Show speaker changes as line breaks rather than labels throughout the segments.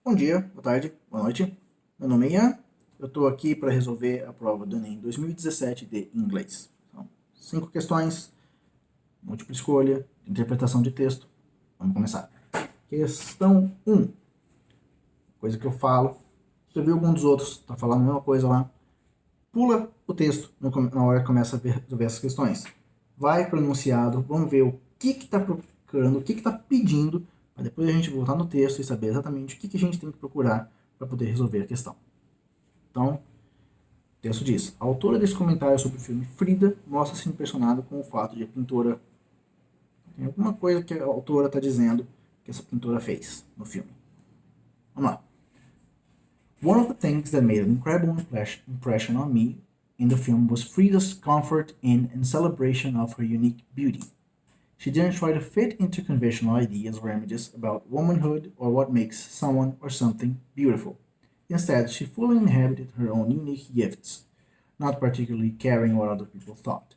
Bom dia, boa tarde, boa noite. Meu nome é Ian. Eu estou aqui para resolver a prova do Enem 2017 de inglês. São 5 questões, múltipla escolha, interpretação de texto. Vamos começar. Questão 1. Coisa que eu falo. Você viu algum dos outros, está falando a mesma coisa lá. Pula o texto na hora que começa a resolver essas questões. Vai para o enunciado, vamos ver o que está procurando, o que está pedindo, para depois a gente voltar no texto e saber exatamente o que a gente tem que procurar para poder resolver a questão. Então, o texto diz: a autora desse comentário sobre o filme Frida mostra-se impressionada com o fato de a pintora... Tem alguma coisa que a autora está dizendo que essa pintora fez no filme. Vamos lá. One of the things that made an incredible impression on me in the film was Frida's comfort in and celebration of her unique beauty. She didn't try to fit into conventional ideas or images about womanhood or what makes someone or something beautiful. Instead, she fully inhabited her own unique gifts, not particularly caring what other people thought.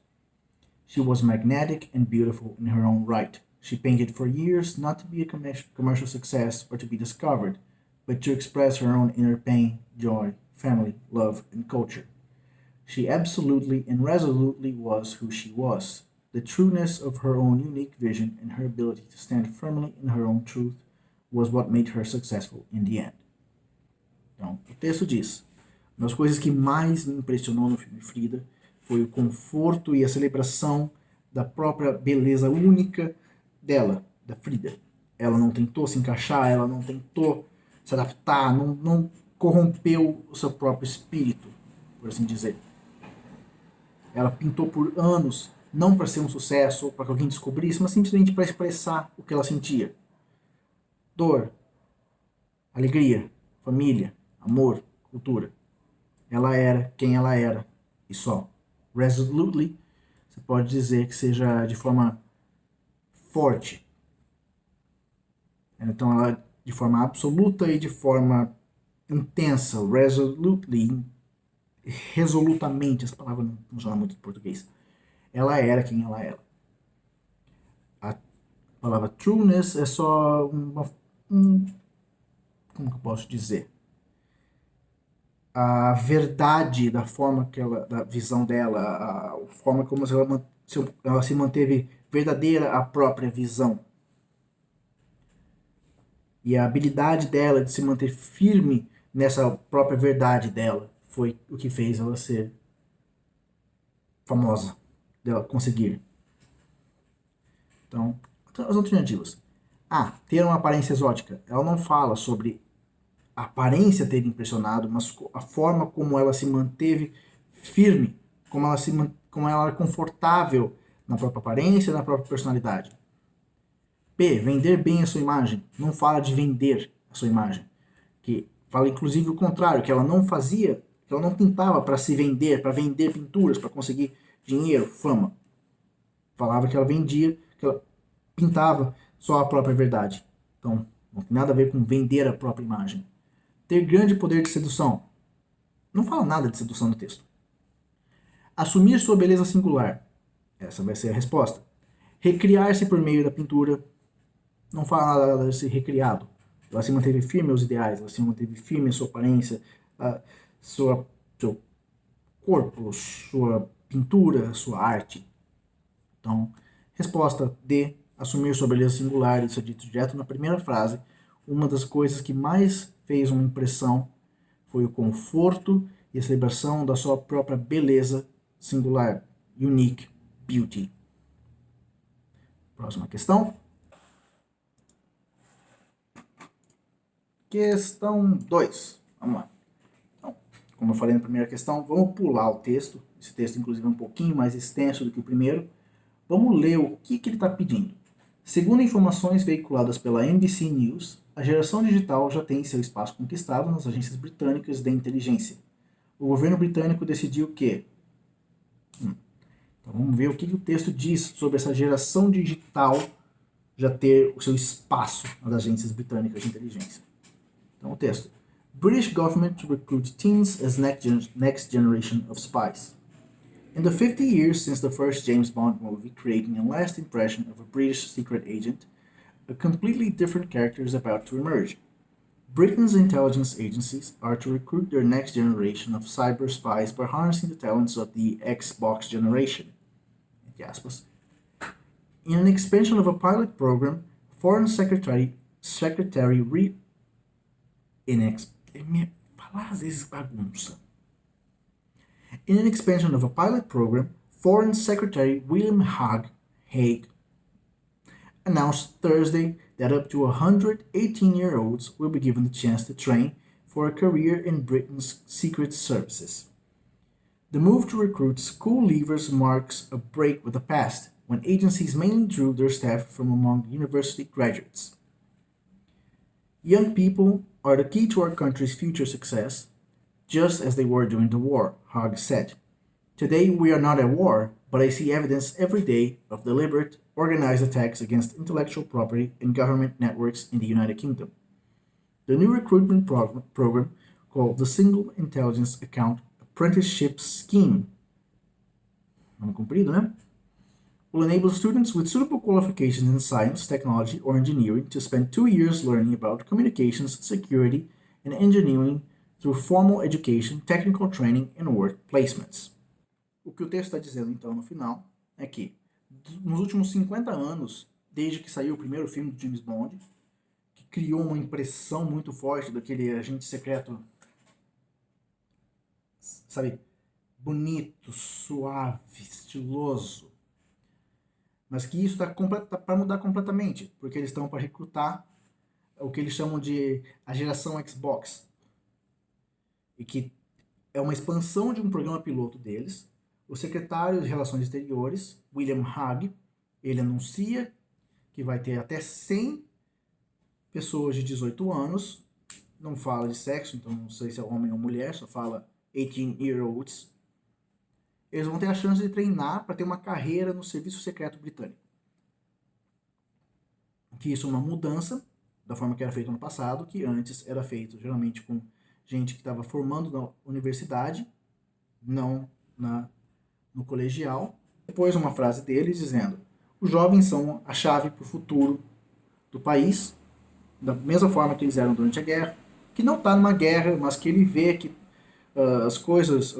She was magnetic and beautiful in her own right. She painted for years not to be a commercial success or to be discovered, but to express her own inner pain, joy, family, love, and culture. She absolutely and resolutely was who she was. The trueness of her own unique vision and her ability to stand firmly in her own truth was what made her successful in the end. Então, o texto diz: uma das coisas que mais me impressionou no filme Frida foi o conforto e a celebração da própria beleza única dela, da Frida. Ela não tentou se encaixar, ela não tentou se adaptar, não corrompeu o seu próprio espírito, por assim dizer. Ela pintou por anos, não para ser um sucesso ou para que alguém descobrisse, mas simplesmente para expressar o que ela sentia. Dor, alegria, família, amor, cultura. Ela era quem ela era, e só. Resolutely, você pode dizer que seja de forma forte. Então ela de forma absoluta e de forma intensa, resolutely, resolutamente, essa palavra não funciona muito em português. Ela era quem ela era. A palavra trueness é só como que eu posso dizer? A verdade da forma que ela, da visão dela, a forma como ela se manteve verdadeira à própria visão. E a habilidade dela de se manter firme nessa própria verdade dela foi o que fez ela ser famosa, dela conseguir. Então, as alternativas. A. Ter uma aparência exótica. Ela não fala sobre a aparência ter impressionado, mas a forma como ela se manteve firme, como ela era confortável na própria aparência, na própria personalidade. B. Vender bem a sua imagem. Não fala de vender a sua imagem. Que fala inclusive o contrário, que ela não fazia, que ela não pintava para se vender, para vender pinturas, para conseguir dinheiro, fama. Falava que ela vendia, que ela pintava só a própria verdade. Então, não tem nada a ver com vender a própria imagem. Ter grande poder de sedução. Não fala nada de sedução no texto. Assumir sua beleza singular. Essa vai ser a resposta. Recriar-se por meio da pintura. Não fala nada de ser recriado. Ela se manteve firme aos ideais, ela se manteve firme à sua aparência, seu corpo, sua pintura, sua arte. Então, resposta D. Assumir sua beleza singular. Isso é dito direto na primeira frase. Uma das coisas que mais fez uma impressão foi o conforto e a celebração da sua própria beleza singular, unique beauty. Próxima questão. Questão 2. Vamos lá. Então, como eu falei na primeira questão, vamos pular o texto. Esse texto, inclusive, é um pouquinho mais extenso do que o primeiro. Vamos ler o que ele está pedindo. Segundo informações veiculadas pela NBC News, a geração digital já tem seu espaço conquistado nas agências britânicas de inteligência. O governo britânico decidiu que... Então vamos ver o que o texto diz sobre essa geração digital já ter o seu espaço nas agências britânicas de inteligência. Então o texto. British government to recruit teens as next generation of spies. In the 50 years since the first James Bond movie creating a last impression of a British secret agent, a completely different character is about to emerge. Britain's intelligence agencies are to recruit their next generation of cyber spies by harnessing the talents of the Xbox generation. Entre aspas. In an expansion of a pilot program, Foreign Secretary In an expansion of a pilot program, Foreign Secretary William Hague announced Thursday that up to 100 18-year-olds will be given the chance to train for a career in Britain's secret services. The move to recruit school leavers marks a break with the past, when agencies mainly drew their staff from among university graduates. Young people are the key to our country's future success, just as they were during the war, Hague said. Today we are not at war, but I see evidence every day of deliberate, organized attacks against intellectual property and government networks in the United Kingdom. The new recruitment program, called the Single Intelligence Account Apprenticeship Scheme, nome comprido, né? Will enable students with suitable qualifications in science, technology, or engineering to spend 2 years learning about communications, security, and engineering through formal education, technical training, and work placements. O que o texto está dizendo, então, no final, é que nos últimos 50 anos, desde que saiu o primeiro filme do James Bond, que criou uma impressão muito forte daquele agente secreto, sabe, bonito, suave, estiloso, mas que isso está para mudar completamente, porque eles estão para recrutar o que eles chamam de a geração Xbox, e que é uma expansão de um programa piloto deles. O secretário de Relações Exteriores, William Hague, ele anuncia que vai ter até 100 pessoas de 18 anos, não fala de sexo, então não sei se é homem ou mulher, só fala 18-year-olds. Eles vão ter a chance de treinar para ter uma carreira no Serviço Secreto Britânico. Que isso é uma mudança da forma que era feito no passado, que antes era feito geralmente com gente que estava formando na universidade, não no colegial. Depois uma frase dele dizendo: os jovens são a chave para o futuro do país, da mesma forma que eles eram durante a guerra, que não está numa guerra, mas que ele vê que as coisas,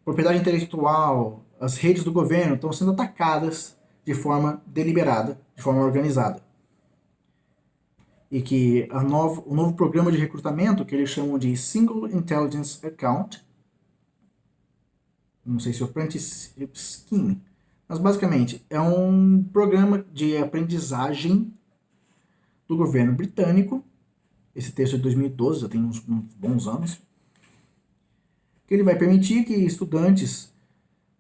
propriedade intelectual, as redes do governo estão sendo atacadas de forma deliberada, de forma organizada. E que o novo programa de recrutamento, que eles chamam de Single Intelligence Account, não sei se é o Apprenticeship Scheme, mas basicamente é um programa de aprendizagem do governo britânico. Esse texto é de 2012, já tem uns bons anos, que ele vai permitir que estudantes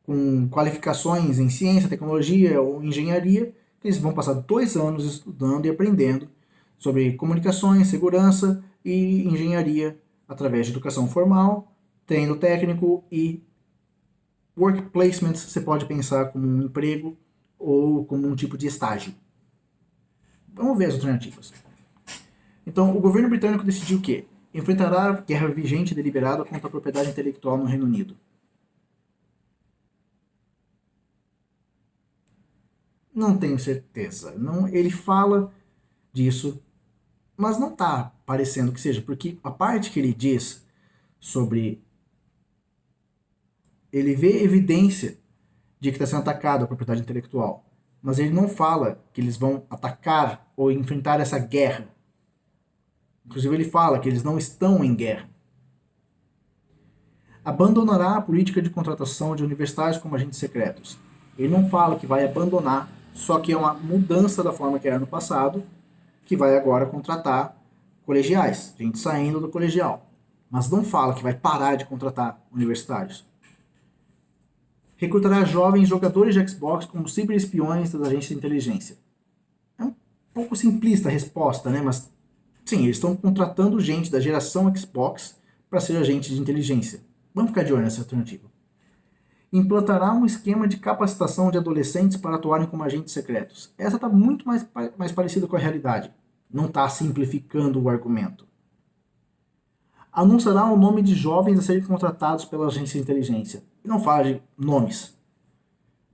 com qualificações em ciência, tecnologia ou engenharia, que eles vão passar 2 anos estudando e aprendendo sobre comunicações, segurança e engenharia através de educação formal, treino técnico e work placements. Você pode pensar como um emprego ou como um tipo de estágio. Vamos ver as alternativas. Então, o governo britânico decidiu que enfrentará a guerra vigente e deliberada contra a propriedade intelectual no Reino Unido. Não tenho certeza. Não, ele fala disso, mas não está parecendo que seja, porque a parte que ele diz sobre ele vê evidência de que está sendo atacada a propriedade intelectual, mas ele não fala que eles vão atacar ou enfrentar essa guerra. Inclusive ele fala que eles não estão em guerra. Abandonará a política de contratação de universitários como agentes secretos. Ele não fala que vai abandonar, só que é uma mudança da forma que era no passado, que vai agora contratar colegiais, gente saindo do colegial. Mas não fala que vai parar de contratar universitários. Recrutará jovens jogadores de Xbox como ciberespiões das agências de inteligência. É um pouco simplista a resposta, né? Mas sim, eles estão contratando gente da geração Xbox para ser agente de inteligência. Vamos ficar de olho nessa alternativa. Implantará um esquema de capacitação de adolescentes para atuarem como agentes secretos. Essa está muito mais parecida com a realidade. Não está simplificando o argumento. Anunciará o nome de jovens a serem contratados pela agência de inteligência. E não fala de nomes.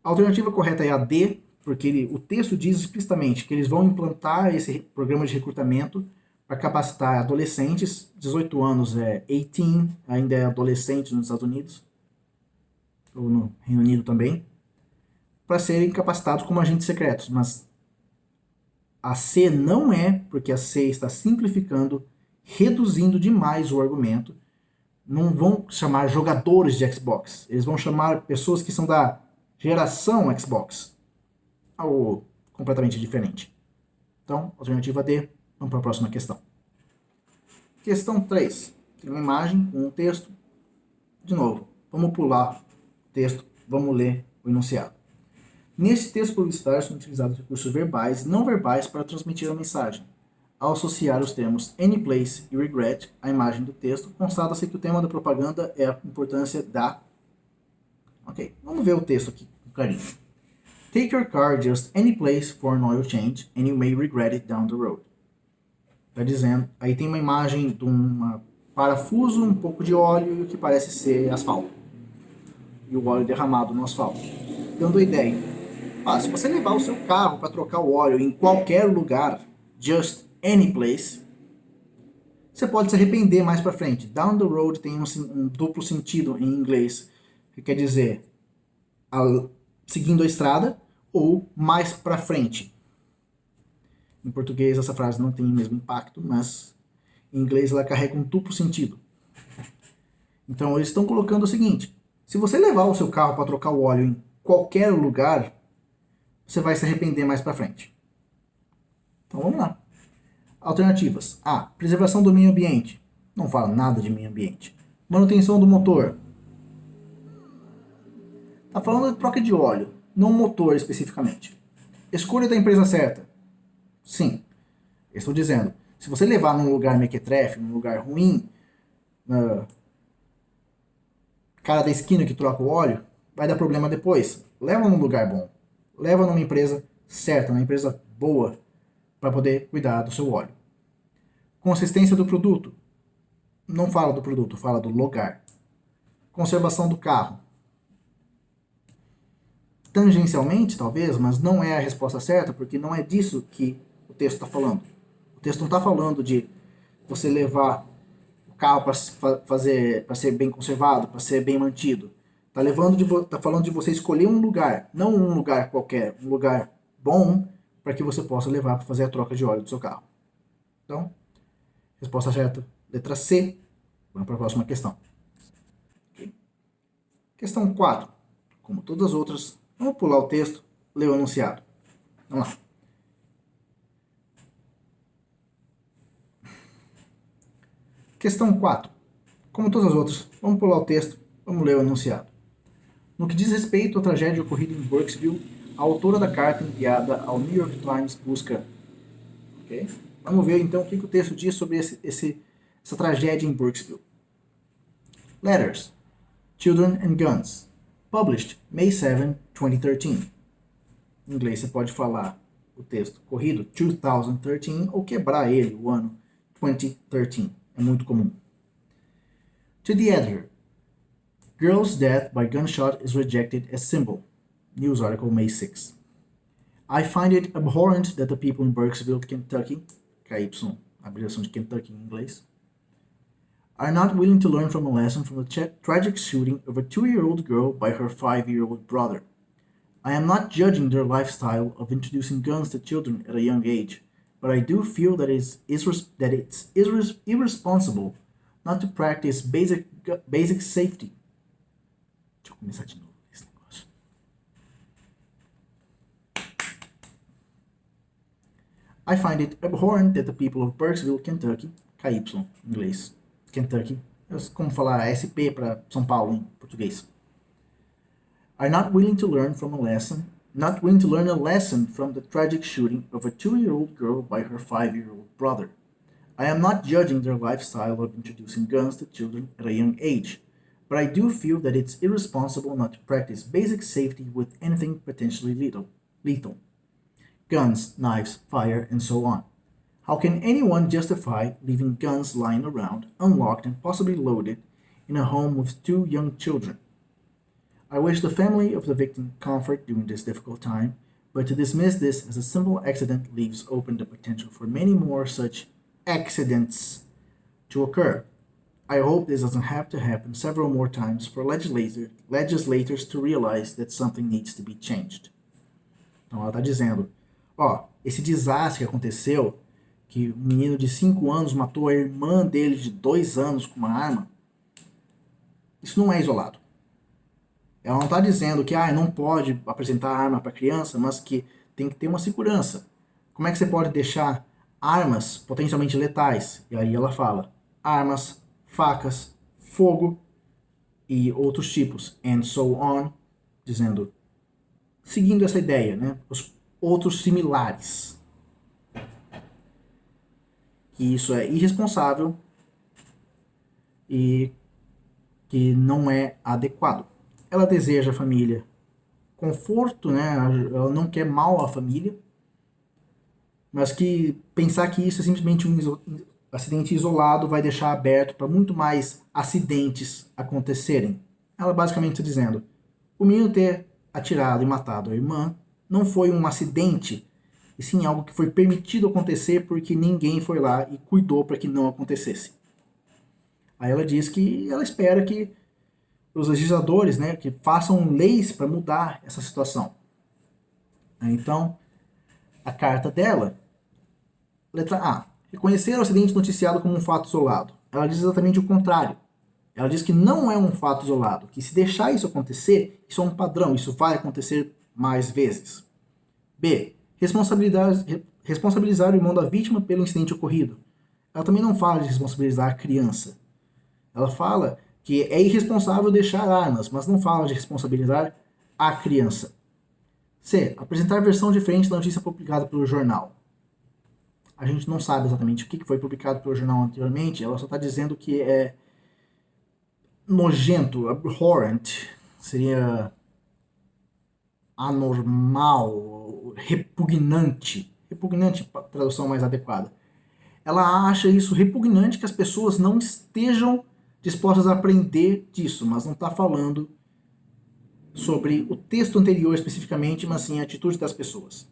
A alternativa correta é a D, porque o texto diz explicitamente que eles vão implantar esse programa de recrutamento para capacitar adolescentes, 18 anos é 18, ainda é adolescente nos Estados Unidos, ou no Reino Unido também, para serem capacitados como agentes secretos, mas a C não é, porque a C está simplificando, reduzindo demais o argumento. Não vão chamar jogadores de Xbox, eles vão chamar pessoas que são da geração Xbox. Algo completamente diferente. Então, alternativa D, vamos para a próxima questão. Questão 3. Tem uma imagem com um texto. De novo, vamos pular o texto, vamos ler o enunciado. Neste texto publicitário são utilizados recursos verbais e não verbais para transmitir a mensagem. Ao associar os termos anyplace e regret à imagem do texto, constata-se que o tema da propaganda é a importância da... Ok, vamos ver o texto aqui com carinho. Take your car just any place for an oil change and you may regret it down the road. Tá dizendo, aí tem uma imagem de um parafuso, um pouco de óleo e o que parece ser asfalto. E o óleo derramado no asfalto. Dando a ideia. Se você levar o seu carro para trocar o óleo em qualquer lugar, just any place, você pode se arrepender mais para frente. Down the road tem um duplo sentido em inglês, que quer dizer seguindo a estrada ou mais para frente. Em português essa frase não tem o mesmo impacto, mas em inglês ela carrega um duplo sentido. Então eles estão colocando o seguinte: se você levar o seu carro para trocar o óleo em qualquer lugar, você vai se arrepender mais para frente. Então vamos lá. Alternativas. A. Preservação do meio ambiente. Não fala nada de meio ambiente. Manutenção do motor. Está falando de troca de óleo, não motor especificamente. Escolha da empresa certa. Sim. Eu estou dizendo, se você levar num lugar mequetrefe, num lugar ruim, cara da esquina que troca o óleo, vai dar problema depois. Leva num lugar bom. Leva numa empresa certa, numa empresa boa, para poder cuidar do seu óleo. Consistência do produto. Não fala do produto, fala do lugar. Conservação do carro. Tangencialmente, talvez, mas não é a resposta certa, porque não é disso que o texto está falando. O texto não está falando de você levar o carro para ser bem conservado, para ser bem mantido. Está falando de você escolher um lugar, não um lugar qualquer, um lugar bom para que você possa levar para fazer a troca de óleo do seu carro. Então, resposta certa, letra C. Vamos para a próxima questão. Okay. Questão 4. Como todas as outras, vamos pular o texto, ler o enunciado. Vamos lá. Questão 4. Como todas as outras, vamos pular o texto, vamos ler o enunciado. No que diz respeito à tragédia ocorrida em Burkesville, a autora da carta enviada ao New York Times busca... Okay? Vamos ver então o que o texto diz sobre essa tragédia em Burkesville. Letters, Children and Guns, published May 7, 2013. Em inglês você pode falar o texto corrido 2013 ou quebrar ele, o ano 2013. É muito comum. To the editor, girl's death by gunshot is rejected as symbol. News article May 6. I find it abhorrent that the people in Burkesville, Kentucky, KY, abreviação de Kentucky em inglês, are not willing to learn from a lesson from the tragic shooting of a 2-year-old girl by her 5-year-old brother. I am not judging their lifestyle of introducing guns to children at a young age, but I do feel that it's irresponsible not to practice basic safety. Deixa eu começar de novo esse negócio. I find it abhorrent that the people of Burkesville, Kentucky, KY, em inglês, Kentucky, é como falar SP para São Paulo em português, are not willing to learn a lesson from the tragic shooting of a 2-year-old girl by her 5-year-old brother. I am not judging their lifestyle of introducing guns to children at a young age, but I do feel that it's irresponsible not to practice basic safety with anything potentially lethal. Guns, knives, fire, and so on. How can anyone justify leaving guns lying around, unlocked and possibly loaded, in a home with 2 young children? I wish the family of the victim comfort during this difficult time, but to dismiss this as a simple accident leaves open the potential for many more such accidents to occur. I hope this doesn't have to happen several more times for legislators to realize that something needs to be changed. Então ela está dizendo, esse desastre que aconteceu, que um menino de 5 anos matou a irmã dele de 2 anos com uma arma, isso não é isolado. Ela não está dizendo que não pode apresentar arma para criança, mas que tem que ter uma segurança. Como é que você pode deixar armas potencialmente letais? E aí ela fala, armas, facas, fogo e outros tipos, and so on, dizendo, seguindo essa ideia, né? Os outros similares. Que isso é irresponsável e que não é adequado. Ela deseja a família conforto, né? Ela não quer mal à família, mas que pensar que isso é simplesmente um acidente isolado vai deixar aberto para muito mais acidentes acontecerem. Ela basicamente está dizendo, o menino ter atirado e matado a irmã não foi um acidente, e sim algo que foi permitido acontecer porque ninguém foi lá e cuidou para que não acontecesse. Aí ela diz que ela espera que os legisladores, né, que façam leis para mudar essa situação. Então, a carta dela, letra A, reconhecer o acidente noticiado como um fato isolado. Ela diz exatamente o contrário. Ela diz que não é um fato isolado, que se deixar isso acontecer, isso é um padrão, isso vai acontecer mais vezes. B, responsabilizar o irmão da vítima pelo incidente ocorrido. Ela também não fala de responsabilizar a criança. Ela fala que é irresponsável deixar armas, mas não fala de responsabilizar a criança. C, apresentar versão diferente da notícia publicada pelo jornal. A gente não sabe exatamente o que foi publicado pelo jornal anteriormente, ela só está dizendo que é nojento, abhorrent, seria anormal, repugnante, tradução mais adequada. Ela acha isso repugnante que as pessoas não estejam dispostas a aprender disso, mas não está falando sobre o texto anterior especificamente, mas sim a atitude das pessoas.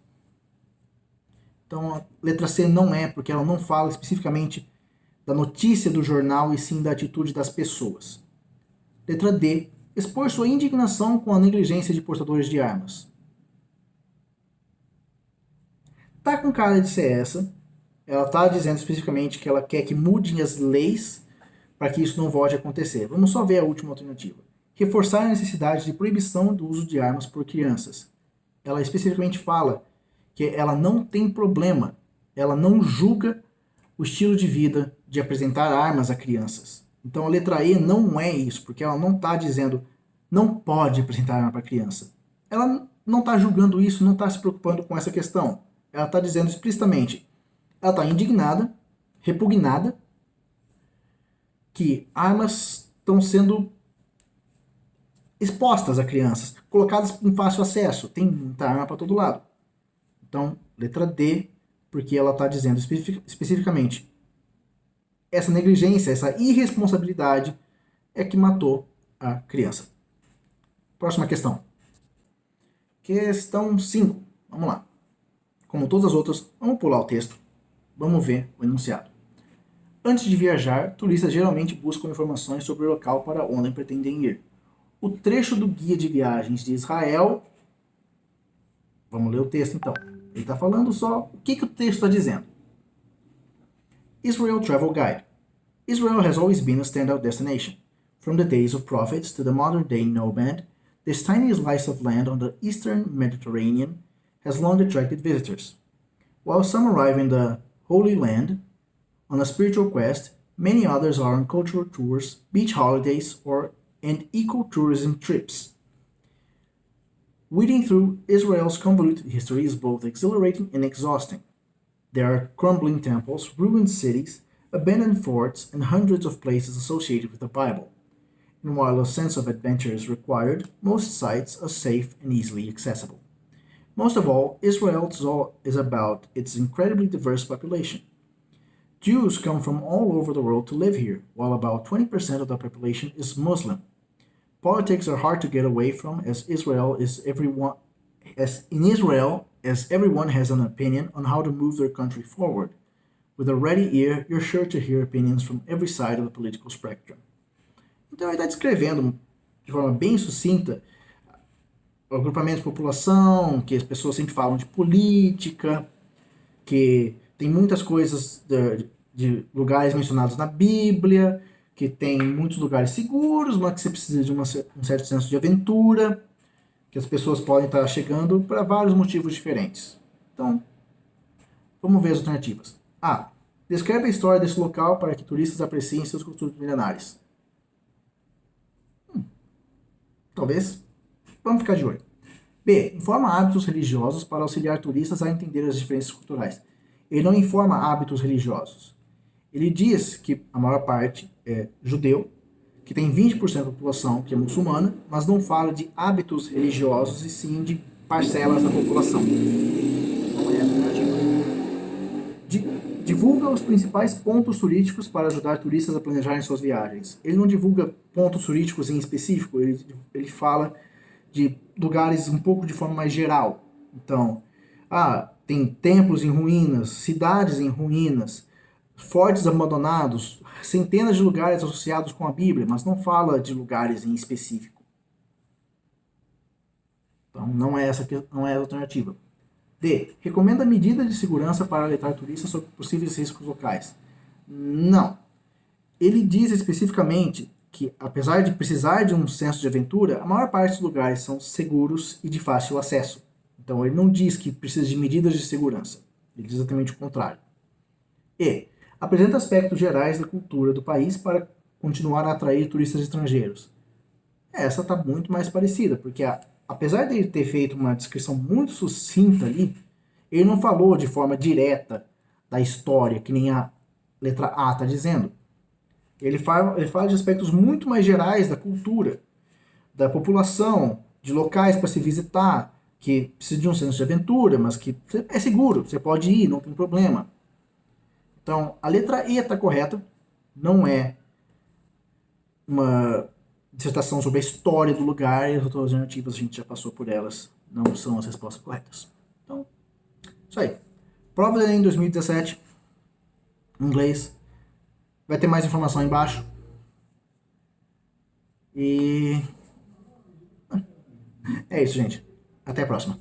Então a letra C não é, porque ela não fala especificamente da notícia do jornal e sim da atitude das pessoas. Letra D, expor sua indignação com a negligência de portadores de armas. Tá com cara de ser essa. Ela está dizendo especificamente que ela quer que mudem as leis para que isso não volte a acontecer. Vamos só ver a última alternativa. Reforçar a necessidade de proibição do uso de armas por crianças. Ela especificamente fala que ela não tem problema, ela não julga o estilo de vida de apresentar armas a crianças. Então a letra E não é isso, porque ela não está dizendo não pode apresentar arma para criança. Ela não está julgando isso, não está se preocupando com essa questão. Ela está dizendo explicitamente, ela está indignada, repugnada, que armas estão sendo expostas a crianças, colocadas em fácil acesso, tem muita arma para todo lado. Então, letra D, porque ela está dizendo especificamente essa negligência, essa irresponsabilidade é que matou a criança. Próxima questão. Questão 5. Vamos lá. Como todas as outras, vamos pular o texto. Vamos ver o enunciado. Antes de viajar, turistas geralmente buscam informações sobre o local para onde pretendem ir. O trecho do Guia de Viagens de Israel... Vamos ler o texto então. Ele está falando só o que o texto está dizendo. Israel Travel Guide. Israel has always been a standout destination. From the days of prophets to the modern-day nomad, this tiny slice of land on the eastern Mediterranean has long attracted visitors. While some arrive in the Holy Land on a spiritual quest, many others are on cultural tours, beach holidays, and eco-tourism trips. Weeding through Israel's convoluted history is both exhilarating and exhausting. There are crumbling temples, ruined cities, abandoned forts, and hundreds of places associated with the Bible. And while a sense of adventure is required, most sites are safe and easily accessible. Most of all, Israel is about its incredibly diverse population. Jews come from all over the world to live here, while about 20% of the population is Muslim. Politics are hard to get away from, as everyone has an opinion on how to move their country forward, With a ready ear, you're sure to hear opinions from every side of the political spectrum. Então ele está descrevendo de forma bem sucinta o agrupamento de população, que as pessoas sempre falam de política, que tem muitas coisas de lugares mencionados na Bíblia, que tem muitos lugares seguros, mas que você precisa de um certo senso de aventura, que as pessoas podem estar chegando para vários motivos diferentes. Então, vamos ver as alternativas. A. Descreve a história desse local para que turistas apreciem seus costumes milenares. Talvez. Vamos ficar de olho. B. Informa hábitos religiosos para auxiliar turistas a entender as diferenças culturais. Ele não informa hábitos religiosos. Ele diz que a maior parte é judeu, que tem 20% da população que é muçulmana, mas não fala de hábitos religiosos e sim de parcelas da população. Não é alternativa. Divulga os principais pontos turísticos para ajudar turistas a planejarem suas viagens. Ele não divulga pontos turísticos em específico, ele fala de lugares um pouco de forma mais geral. Então, tem templos em ruínas, cidades em ruínas, fortes abandonados, centenas de lugares associados com a Bíblia, mas não fala de lugares em específico. Então, não é a alternativa. D. Recomenda medidas de segurança para alertar turistas sobre possíveis riscos locais. Não. Ele diz especificamente que, apesar de precisar de um senso de aventura, a maior parte dos lugares são seguros e de fácil acesso. Então, ele não diz que precisa de medidas de segurança. Ele diz exatamente o contrário. E. Apresenta aspectos gerais da cultura do país para continuar a atrair turistas estrangeiros. Essa está muito mais parecida, porque apesar de ele ter feito uma descrição muito sucinta ali, ele não falou de forma direta da história, que nem a letra A está dizendo. Ele fala de aspectos muito mais gerais da cultura, da população, de locais para se visitar, que precisa de um senso de aventura, mas que é seguro, você pode ir, não tem problema. Então, a letra E está correta, não é uma dissertação sobre a história do lugar, e as outras alternativas a gente já passou por elas, não são as respostas corretas. Então, isso aí. Prova do Enem 2017, em inglês. Vai ter mais informação aí embaixo. E é isso, gente. Até a próxima.